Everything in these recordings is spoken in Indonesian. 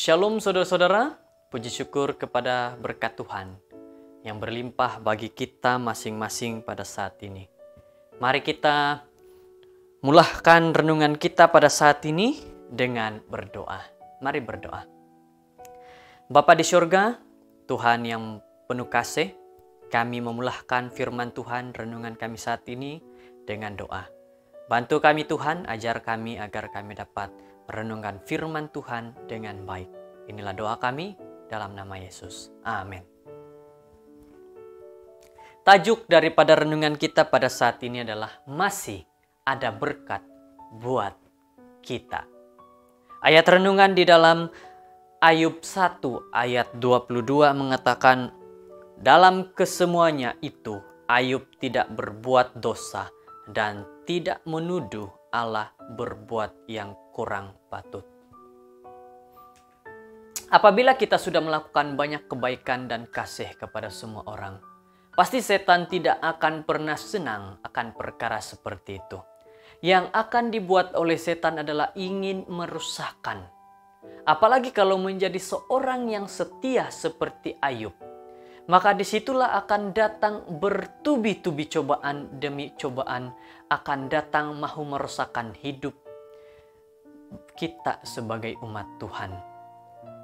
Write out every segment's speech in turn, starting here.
Shalom saudara-saudara, puji syukur kepada berkat Tuhan yang berlimpah bagi kita masing-masing pada saat ini. Mari kita mulahkan renungan kita pada saat ini dengan berdoa. Mari berdoa. Bapa di surga, Tuhan yang penuh kasih, kami memulahkan firman Tuhan renungan kami saat ini dengan doa. Bantu kami Tuhan, ajar kami agar kami dapat merenungkan firman Tuhan dengan baik. Inilah doa kami dalam nama Yesus. Amin. Tajuk daripada renungan kita pada saat ini adalah masih ada berkat buat kita. Ayat renungan di dalam Ayub 1 ayat 22 mengatakan, dalam kesemuanya itu Ayub tidak berbuat dosa dan tidak menuduh Allah berbuat yang kurang patut. Apabila kita sudah melakukan banyak kebaikan dan kasih kepada semua orang, pasti setan tidak akan pernah senang akan perkara seperti itu. Yang akan dibuat oleh setan adalah ingin merusakkan. Apalagi kalau menjadi seorang yang setia seperti Ayub. Maka disitulah akan datang bertubi-tubi cobaan demi cobaan, akan datang mahu merusakkan hidup kita sebagai umat Tuhan.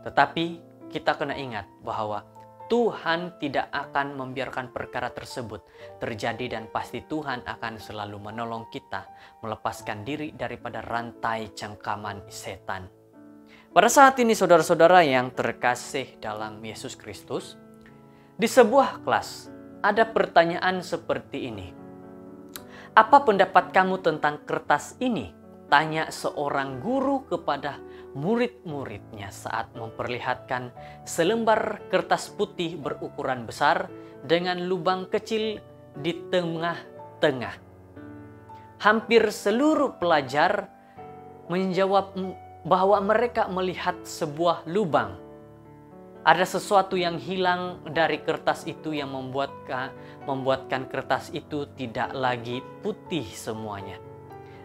Tetapi kita kena ingat bahwa Tuhan tidak akan membiarkan perkara tersebut terjadi dan pasti Tuhan akan selalu menolong kita melepaskan diri daripada rantai cengkaman setan. Pada saat ini saudara-saudara yang terkasih dalam Yesus Kristus, di sebuah kelas ada pertanyaan seperti ini. Apa pendapat kamu tentang kertas ini? Tanya seorang guru kepada murid-muridnya saat memperlihatkan selembar kertas putih berukuran besar dengan lubang kecil di tengah-tengah. Hampir seluruh pelajar menjawab bahwa mereka melihat sebuah lubang. Ada sesuatu yang hilang dari kertas itu yang membuatkan kertas itu tidak lagi putih semuanya.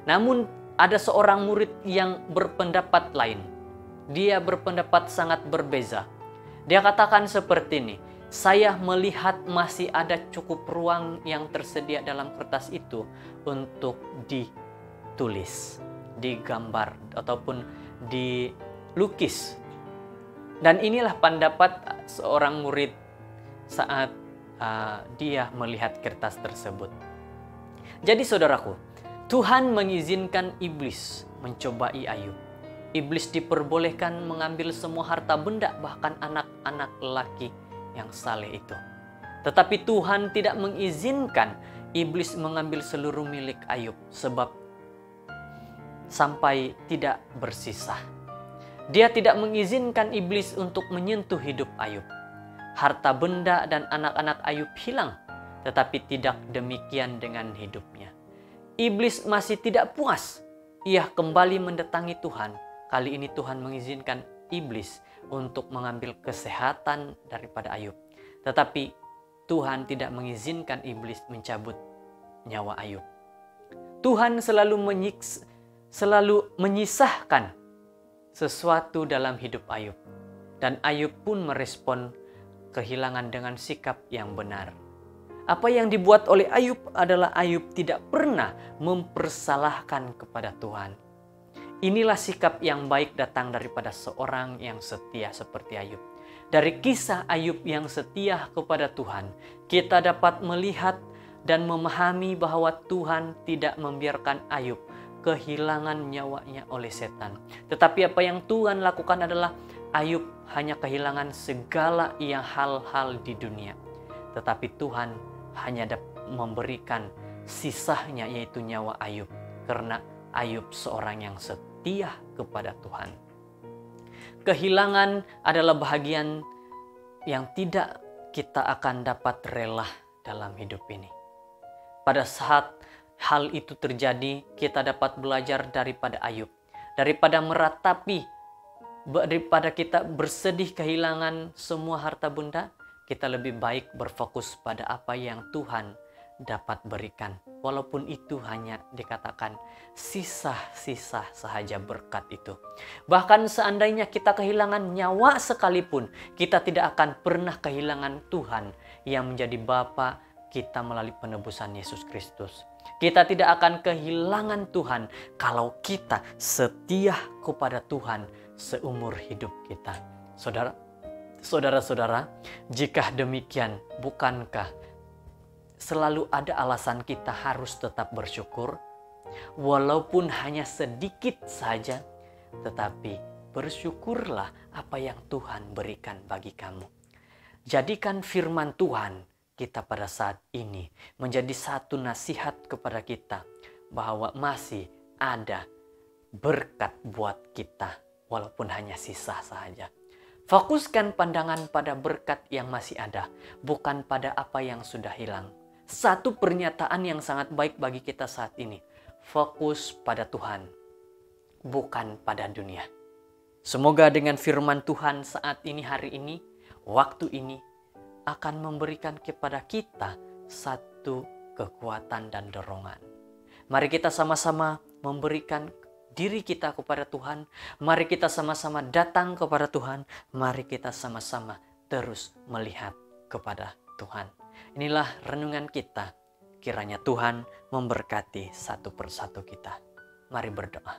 Namun ada seorang murid yang berpendapat lain. Dia berpendapat sangat berbeza. Dia katakan seperti ini, saya melihat masih ada cukup ruang yang tersedia dalam kertas itu untuk ditulis, digambar ataupun dilukis. Dan inilah pendapat seorang murid saat dia melihat kertas tersebut. Jadi saudaraku, Tuhan mengizinkan iblis mencobai Ayub. Iblis diperbolehkan mengambil semua harta benda, bahkan anak-anak lelaki yang saleh itu. Tetapi Tuhan tidak mengizinkan iblis mengambil seluruh milik Ayub, sebab sampai tidak bersisa. Dia tidak mengizinkan iblis untuk menyentuh hidup Ayub. Harta benda dan anak-anak Ayub hilang, tetapi tidak demikian dengan hidupnya. Iblis masih tidak puas. Ia kembali mendatangi Tuhan. Kali ini Tuhan mengizinkan iblis untuk mengambil kesehatan daripada Ayub. Tetapi Tuhan tidak mengizinkan iblis mencabut nyawa Ayub. Tuhan selalu menyisahkan sesuatu dalam hidup Ayub. Dan Ayub pun merespon kehilangan dengan sikap yang benar. Apa yang dibuat oleh Ayub adalah Ayub tidak pernah mempersalahkan kepada Tuhan. Inilah sikap yang baik datang daripada seorang yang setia seperti Ayub. Dari kisah Ayub yang setia kepada Tuhan, kita dapat melihat dan memahami bahwa Tuhan tidak membiarkan Ayub kehilangan nyawanya oleh setan. Tetapi apa yang Tuhan lakukan adalah Ayub hanya kehilangan segala yang hal-hal di dunia. Tetapi Tuhan hanya memberikan sisanya, yaitu nyawa Ayub. Karena Ayub seorang yang setia kepada Tuhan. Kehilangan adalah bahagian yang tidak kita akan dapat rela dalam hidup ini. Pada saat hal itu terjadi, kita dapat belajar daripada Ayub. Daripada meratapi, daripada kita bersedih kehilangan semua harta benda, kita lebih baik berfokus pada apa yang Tuhan dapat berikan. Walaupun itu hanya dikatakan sisa-sisa sahaja berkat itu. Bahkan seandainya kita kehilangan nyawa sekalipun, kita tidak akan pernah kehilangan Tuhan yang menjadi Bapa kita melalui penebusan Yesus Kristus. Kita tidak akan kehilangan Tuhan kalau kita setia kepada Tuhan seumur hidup kita. Saudara-saudara, jika demikian, bukankah selalu ada alasan kita harus tetap bersyukur? Walaupun hanya sedikit saja, tetapi bersyukurlah apa yang Tuhan berikan bagi kamu. Jadikan firman Tuhan kita pada saat ini menjadi satu nasihat kepada kita bahwa masih ada berkat buat kita walaupun hanya sisa saja. Fokuskan pandangan pada berkat yang masih ada, bukan pada apa yang sudah hilang. Satu pernyataan yang sangat baik bagi kita saat ini, fokus pada Tuhan, bukan pada dunia. Semoga dengan firman Tuhan saat ini, hari ini, waktu ini, akan memberikan kepada kita satu kekuatan dan dorongan. Mari kita sama-sama memberikan diri kita kepada Tuhan. Mari kita sama-sama datang kepada Tuhan. Mari kita sama-sama terus melihat kepada Tuhan. Inilah renungan kita. Kiranya Tuhan memberkati satu persatu kita. Mari berdoa.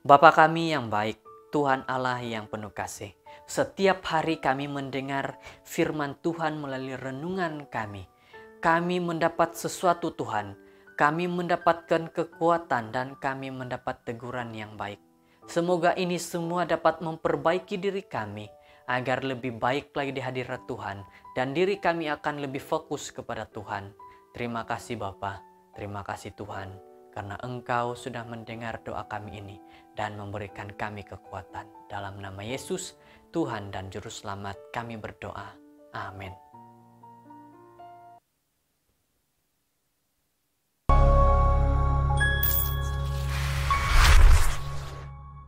Bapa kami yang baik, Tuhan Allah yang penuh kasih. Setiap hari kami mendengar firman Tuhan melalui renungan kami. Kami mendapat sesuatu Tuhan. Kami mendapatkan kekuatan dan kami mendapat teguran yang baik. Semoga ini semua dapat memperbaiki diri kami agar lebih baik lagi di hadirat Tuhan dan diri kami akan lebih fokus kepada Tuhan. Terima kasih Bapa, terima kasih Tuhan karena Engkau sudah mendengar doa kami ini dan memberikan kami kekuatan. Dalam nama Yesus, Tuhan dan Juru Selamat kami berdoa. Amin.